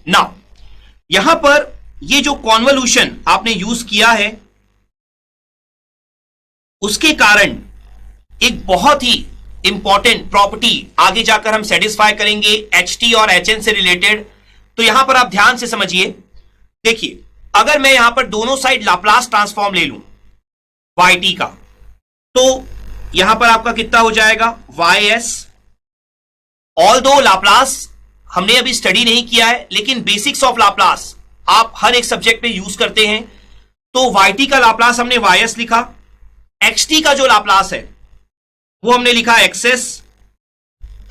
Now यहां पर ये जो कॉन्वोल्यूशन आपने यूज किया है उसके कारण एक बहुत ही इंपॉर्टेंट प्रॉपर्टी आगे जाकर हम सेटिस्फाई करेंगे HT और HN से रिलेटेड। तो यहां पर आप ध्यान से समझिए। देखिए, अगर मैं यहां पर दोनों साइड लाप्लास ट्रांसफॉर्म ले लूं YT का, तो यहां पर आपका कितना हो जाएगा YS। ऑल्दो लाप्लास हमने अभी स्टडी नहीं किया है, लेकिन बेसिक्स ऑफ लाप्लास आप हर एक सब्जेक्ट में यूज करते हैं। तो YT का लाप्लास हमने YS लिखा, XT का जो लाप्लास है वो हमने लिखा XS।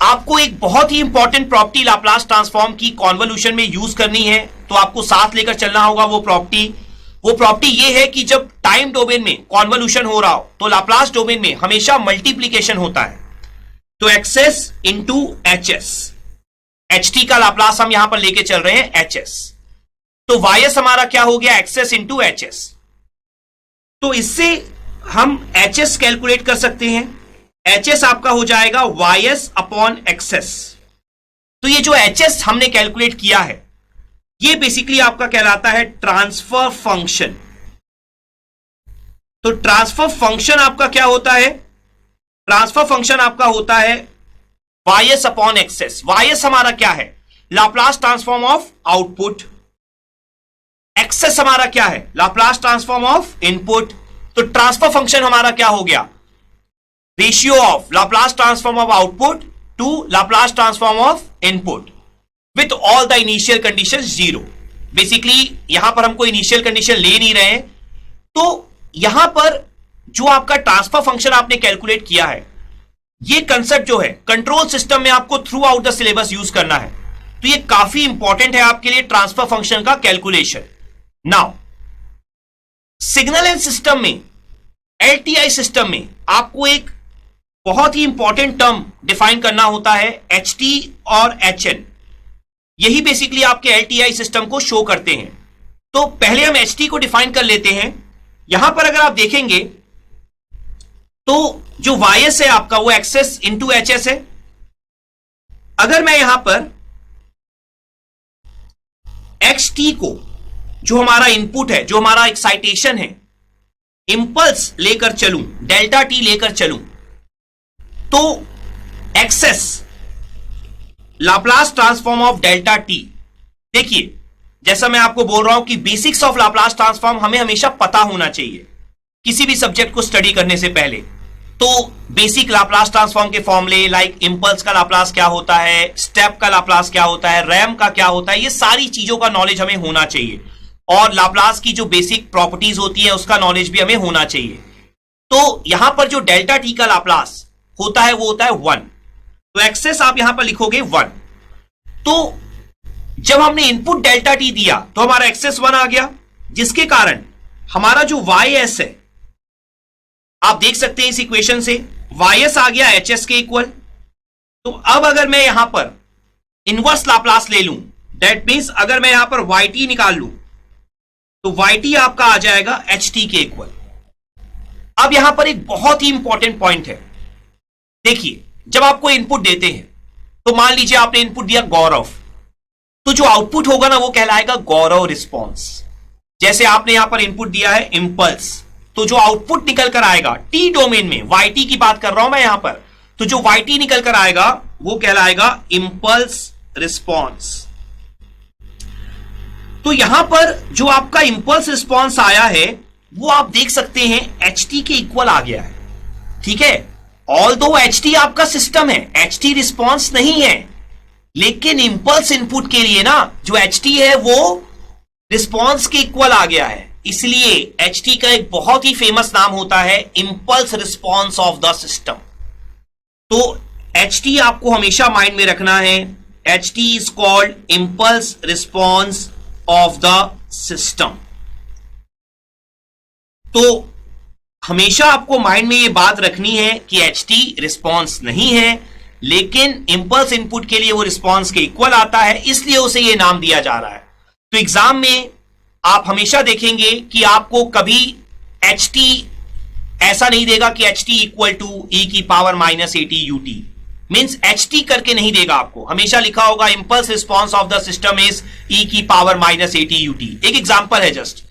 आपको एक बहुत ही इंपॉर्टेंट प्रॉपर्टी लाप्लास ट्रांसफॉर्म की कॉन्वोल्यूशन में यूज करनी है, तो आपको साथ लेकर चलना होगा। वो प्रॉपर्टी ये है कि जब टाइम डोमेन में कॉन्वोल्यूशन हो रहा हो तो लाप्लास डोमेन में हमेशा मल्टीप्लीकेशन होता है। तो XS इंटू HS, HT का लाप्लास हम यहां पर लेके चल रहे हैं HS। तो YS हमारा क्या हो गया XS इंटू HS। तो इससे हम HS कैलकुलेट कर सकते हैं। HS आपका हो जाएगा YS अपॉन XS। तो ये जो HS हमने कैलकुलेट किया है ये बेसिकली आपका कहलाता है ट्रांसफर फंक्शन। तो ट्रांसफर फंक्शन आपका क्या होता है? ट्रांसफर फंक्शन आपका होता है YS अपॉन XS। YS हमारा क्या है? Laplace transform of output. XS हमारा क्या है? Laplace transform of input. तो ट्रांसफर फंक्शन हमारा क्या हो गया? Ratio of Laplace transform of output to Laplace transform of input with all the initial condition 0। Basically यहां पर हमको इनिशियल कंडीशन ले नहीं रहे हैं। तो यहां पर जो आपका ट्रांसफर फंक्शन आपने कैलकुलेट किया है, ये कंसेप्ट जो है कंट्रोल सिस्टम में आपको through out the syllabus use करना है। तो ये काफी इंपॉर्टेंट है आपके लिए ट्रांसफर फंक्शन का calculation. Now signal and system में, LTI सिस्टम में आपको एक बहुत ही इंपॉर्टेंट टर्म डिफाइन करना होता है HT और HN। यही बेसिकली आपके LTI सिस्टम को शो करते हैं। तो पहले हम HT को डिफाइन कर लेते हैं। यहां पर अगर आप देखेंगे तो जो YS है आपका वो XS इंटू HS है। अगर मैं यहां पर XT को, जो हमारा इनपुट है, जो हमारा एक्साइटेशन है, इंपल्स लेकर चलूं, डेल्टा T लेकर चलूं, तो XS Laplace transform of delta T। देखिए, जैसा मैं आपको बोल रहा हूं कि बेसिक्स ऑफ लाप्लास ट्रांसफॉर्म हमें हमेशा पता होना चाहिए किसी भी सब्जेक्ट को स्टडी करने से पहले। तो बेसिक लाप्लास ट्रांसफॉर्म के फॉर्मूले लाइक इंपल्स का लाप्लास क्या होता है, स्टेप का लाप्लास क्या होता है, रैंप का क्या होता है, ये सारी चीजों का नॉलेज हमें होना चाहिए। और लाप्लास की जो बेसिक प्रॉपर्टीज होती है उसका नॉलेज भी हमें होना चाहिए। तो यहां पर जो डेल्टा T का लाप्लास होता है वो होता है 1। तो XS आप यहां पर लिखोगे 1। तो जब हमने इनपुट डेल्टा T दिया तो हमारा XS 1 आ गया, जिसके कारण हमारा जो YS है, आप देख सकते हैं इस इक्वेशन से YS आ गया HS के इक्वल। तो अब अगर मैं यहां पर इनवर्स लाप्लास ले लूं, दैट मींस अगर मैं यहां पर YT निकाल लूं तो YT आपका आ जाएगा HT के इक्वल। अब यहां पर एक बहुत ही इंपॉर्टेंट पॉइंट है। देखिए, जब आपको इनपुट देते हैं तो मान लीजिए आपने इनपुट दिया गौरव, तो जो आउटपुट होगा ना वो कहलाएगा गौरव रिस्पॉन्स। जैसे आपने यहां पर इनपुट दिया है इंपल्स, तो जो आउटपुट निकल कर आएगा T डोमेन में, YT की बात कर रहा हूं मैं यहां पर, तो जो YT निकल कर आएगा वो कहलाएगा इंपल्स रिस्पॉन्स। तो यहां पर जो आपका इंपल्स रिस्पॉन्स आया है वो आप देख सकते हैं HT के इक्वल आ गया है। ठीक है, ऑल्दो HT आपका सिस्टम है, HT रिस्पॉन्स नहीं है, लेकिन इंपल्स इनपुट के लिए ना जो HT है वो रिस्पॉन्स के इक्वल आ गया है। इसलिए HT का एक बहुत ही फेमस नाम होता है impulse response of the system. तो HT आपको हमेशा माइंड में रखना है, HT is called impulse response of the system. तो हमेशा आपको माइंड में यह बात रखनी है कि HT रिस्पॉन्स नहीं है, लेकिन इंपल्स इनपुट के लिए वो रिस्पॉन्स के इक्वल आता है, इसलिए उसे ये नाम दिया जा रहा है। तो एग्जाम में आप हमेशा देखेंगे कि आपको कभी HT ऐसा नहीं देगा कि HT इक्वल टू e की power -AT ut। Means ht करके नहीं देगा आपको, हमेशा लिखा होगा impulse response of the system is e की पावर -at ut। एक एग्जांपल है जस्ट,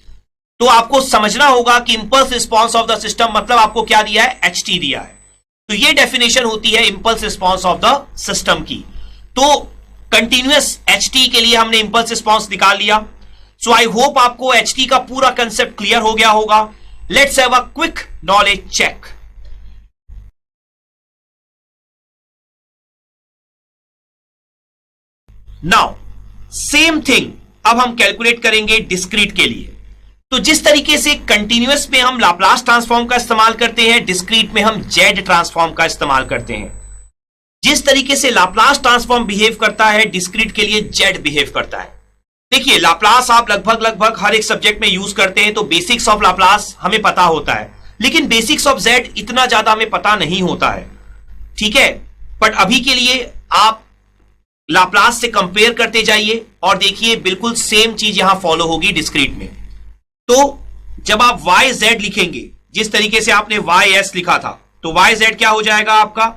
तो आपको समझना होगा कि impulse response of the system मतलब आपको क्या दिया है, ht दिया है। तो ये डेफिनेशन होती है impulse response of the system की। तो कंटिन्यूअस ht के लिए हमने इंपल्स रिस्पॉन्स निकाल लिया। सो आई होप आपको ht का पूरा कंसेप्ट क्लियर हो गया होगा। Let's have a quick knowledge check. Now same thing अब हम कैलकुलेट करेंगे डिस्क्रीट के लिए। तो जिस तरीके से कंटिन्यूअस में हम लाप्लास ट्रांसफॉर्म का इस्तेमाल करते हैं, डिस्क्रीट में हम जेड ट्रांसफॉर्म का इस्तेमाल करते हैं। जिस तरीके से लाप्लास ट्रांसफॉर्म बिहेव करता है, डिस्क्रीट के लिए जेड बिहेव करता है। देखिए लाप्लास आप लगभग हर एक सब्जेक्ट में यूज करते हैं, तो बेसिक्स ऑफ लाप्लास हमें पता होता है, लेकिन बेसिक्स ऑफ जेड इतना ज्यादा हमें पता नहीं होता है, ठीक है। बट अभी के लिए आप लाप्लास से कंपेयर करते जाइए और देखिए बिल्कुल सेम चीज यहां फॉलो होगी डिस्क्रीट में। तो जब आप वाई जेड लिखेंगे, जिस तरीके से आपने वाई एस लिखा था, तो वाई जेड क्या हो जाएगा आपका,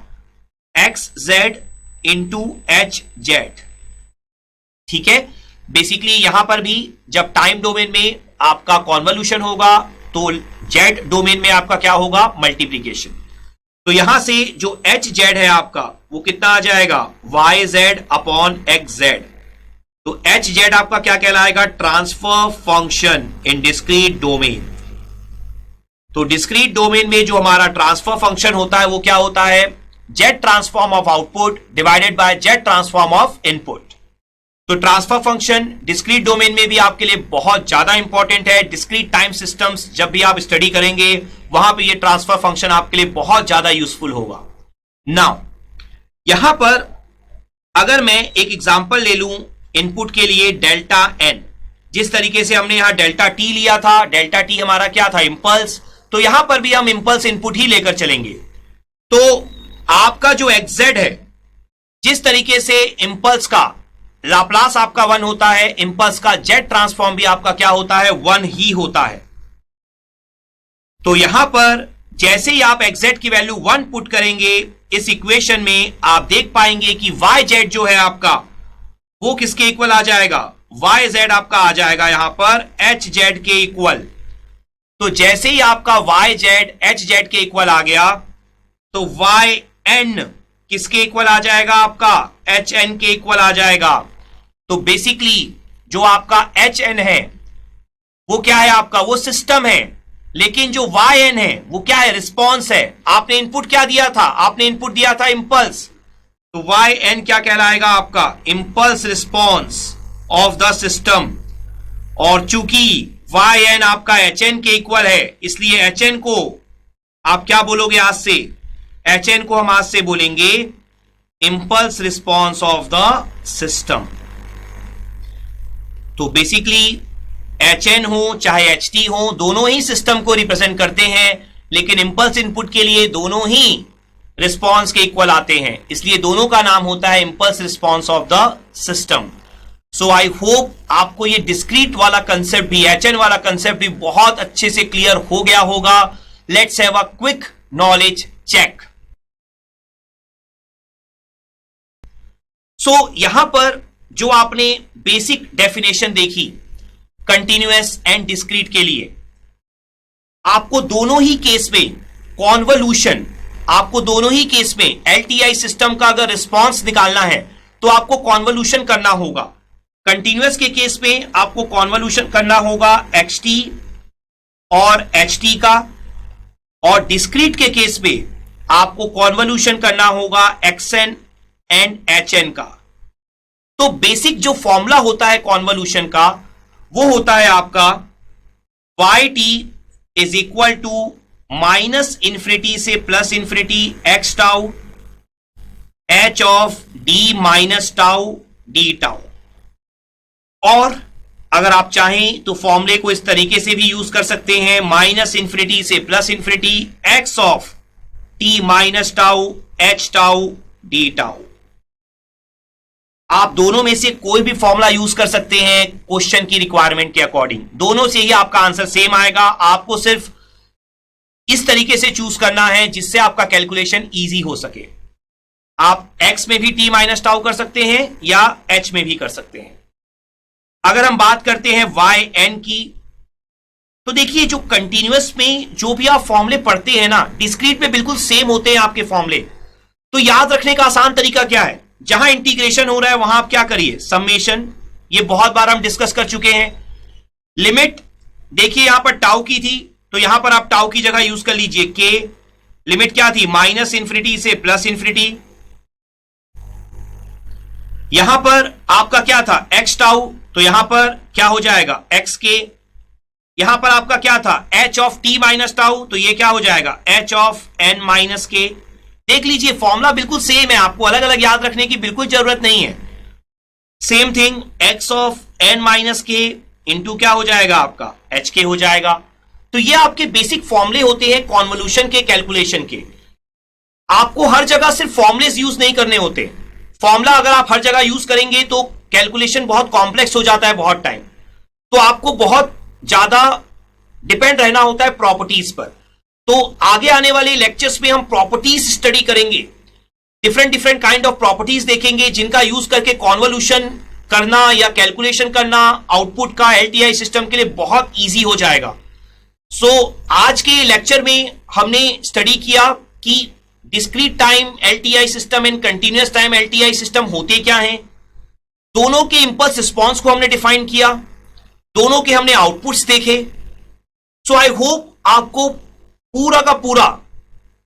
x Z into H Z, ठीक है। बेसिकली यहां पर भी जब टाइम डोमेन में आपका कॉन्वोल्यूशन होगा तो जेड डोमेन में आपका क्या होगा, मल्टीप्लीकेशन। तो यहां से जो एच जेड है आपका वो कितना आ जाएगा, Y Z upon X Z. तो एच जेड आपका क्या कहलाएगा, transfer function in discrete domain. तो डिस्क्रीट डोमेन में जो हमारा ट्रांसफर फंक्शन होता है वो क्या होता है, Z transform of output divided by Z transform of input. तो ट्रांसफर फंक्शन डिस्क्रीट डोमेन में भी आपके लिए बहुत ज्यादा इंपॉर्टेंट है। डिस्क्रीट टाइम सिस्टम्स जब भी आप स्टडी करेंगे वहां पे ये ट्रांसफर फंक्शन आपके लिए बहुत ज्यादा यूजफुल होगा। नाउ यहां पर अगर मैं एक एग्जांपल ले लूं इनपुट के लिए डेल्टा एन, जिस तरीके से हमने यहां डेल्टा टी लिया था, डेल्टा टी हमारा क्या था, इंपल्स। तो यहां पर भी हम इंपल्स इनपुट ही लेकर चलेंगे। तो आपका जो एक्जेड है, जिस तरीके से इंपल्स का लाप्लास आपका 1 होता है, इंपल्स का जेड ट्रांसफॉर्म भी आपका क्या होता है, 1 ही होता है। तो यहां पर जैसे ही आप एक्जेड की वैल्यू 1 पुट करेंगे इस इक्वेशन में, आप देख पाएंगे कि वाई जेड जो है आपका वो किसके इक्वल आ जाएगा, वाई जेड आपका आ जाएगा यहां पर एच जेड के इक्वल। तो जैसे ही आपका वाई जेड एच जेड के इक्वल आ गया तो वाई एन किसके इक्वल आ जाएगा आपका, एच एन के इक्वल आ जाएगा। तो बेसिकली जो आपका एच एन है वो क्या है आपका, वो सिस्टम है, लेकिन जो वाई एन है वो क्या है, रिस्पॉन्स है। आपने इनपुट क्या दिया था, आपने इनपुट दिया था इंपल्स, तो वाई एन क्या कहलाएगा आपका, impulse response of the system. और चूंकि वाई एन आपका एच एन के इक्वल है, इसलिए एच एन को आप क्या बोलोगे आज से, एच एन को हम आज से बोलेंगे impulse response of the system. तो बेसिकली एच एन हो चाहे एच टी हो, दोनों ही सिस्टम को रिप्रेजेंट करते हैं, लेकिन इंपल्स इनपुट के लिए दोनों ही रिस्पॉन्स के इक्वल आते हैं, इसलिए दोनों का नाम होता है impulse response of the system. So I hope आपको ये डिस्क्रीट वाला कंसेप्ट भी, एच एन वाला कंसेप्ट भी बहुत अच्छे से क्लियर हो गया होगा। Let's have a quick knowledge check. So यहां पर जो आपने बेसिक डेफिनेशन देखी कंटिन्यूअस एंड डिस्क्रीट के लिए, आपको दोनों ही केस में कॉन्वोल्यूशन, आपको दोनों ही केस में एलटीआई सिस्टम का अगर रिस्पॉन्स निकालना है तो आपको कॉन्वोल्यूशन करना होगा। कंटिन्यूअस के केस में आपको कॉन्वोल्यूशन करना होगा एक्सटी और एचटी का, और डिस्क्रीट के केस में आपको कॉन्वोल्यूशन करना होगा एक्सएन एंड एचएन का। तो बेसिक जो फॉर्मूला होता है कॉन्वोल्यूशन का वो होता है आपका Y T is equal to minus infinity से plus infinity X tau H of D minus tau D tau. और अगर आप चाहें तो फॉर्मूले को इस तरीके से भी यूज कर सकते हैं, माइनस इंफिनिटी से plus infinity x of T minus tau H tau D tau. आप दोनों में से कोई भी फॉर्मूला यूज कर सकते हैं क्वेश्चन की रिक्वायरमेंट के अकॉर्डिंग, दोनों से ही आपका आंसर सेम आएगा। आपको सिर्फ इस तरीके से चूज करना है जिससे आपका कैलकुलेशन इजी हो सके। आप x में भी t माइनस टाउ कर सकते हैं या h में भी कर सकते हैं। अगर हम बात करते हैं y n की, तो देखिए जो कंटिन्यूअस में जो भी आप फॉर्मूले पढ़ते हैं ना, डिस्क्रीट में बिल्कुल सेम होते हैं आपके फॉर्मूले। तो याद रखने का आसान तरीका क्या है, जहां इंटीग्रेशन हो रहा है वहां आप क्या करिए, समेशन। ये बहुत बार हम डिस्कस कर चुके हैं। लिमिट देखिए यहां पर टाउ की थी, तो यहां पर आप टाउ की जगह यूज कर लीजिए के। लिमिट क्या थी, माइनस इंफिनिटी से प्लस इंफिनिटी। यहां पर आपका क्या था, एक्स टाउ, तो यहां पर क्या हो जाएगा, एक्स के। यहां पर आपका क्या था, H of T minus tau, तो ये क्या हो जाएगा, एच ऑफ एन माइनस के। देख लीजिए फॉर्मूला बिल्कुल सेम है, आपको अलग अलग याद रखने की बिल्कुल जरूरत नहीं है। Same thing, X of N minus K into क्या हो जाएगा आपका, एच के हो जाएगा। तो ये आपके बेसिक फॉर्मूले होते हैं कॉन्वोल्यूशन के, कैलकुलेशन के। आपको हर जगह सिर्फ फॉर्मुलेस यूज नहीं करने होते। फॉर्मूला अगर आप हर जगह यूज करेंगे तो कैलकुलेशन बहुत कॉम्प्लेक्स हो जाता है बहुत टाइम। तो आपको बहुत ज्यादा डिपेंड रहना होता है प्रॉपर्टीज पर। तो आगे आने वाले लेक्चर्स में हम प्रॉपर्टीज स्टडी करेंगे, different different kind of properties देखेंगे जिनका यूज करके कॉन्वोल्यूशन करना या कैलकुलेशन करना आउटपुट का एलटीआई सिस्टम के लिए बहुत इजी हो जाएगा। सो आज के लेक्चर में हमने स्टडी किया कि discrete time LTI system and continuous time LTI system होते क्या हैं, दोनों के इंपल्स रिस्पॉन्स को हमने डिफाइन किया, दोनों के हमने आउटपुट्स देखे। सो आई होप आपको पूरा का पूरा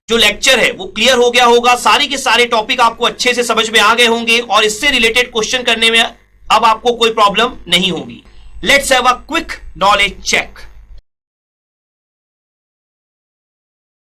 जो लेक्चर है वो क्लियर हो गया होगा, सारे के सारे टॉपिक आपको अच्छे से समझ में आ गए होंगे और इससे रिलेटेड क्वेश्चन करने में अब आपको कोई प्रॉब्लम नहीं होगी। Let's have a quick knowledge check.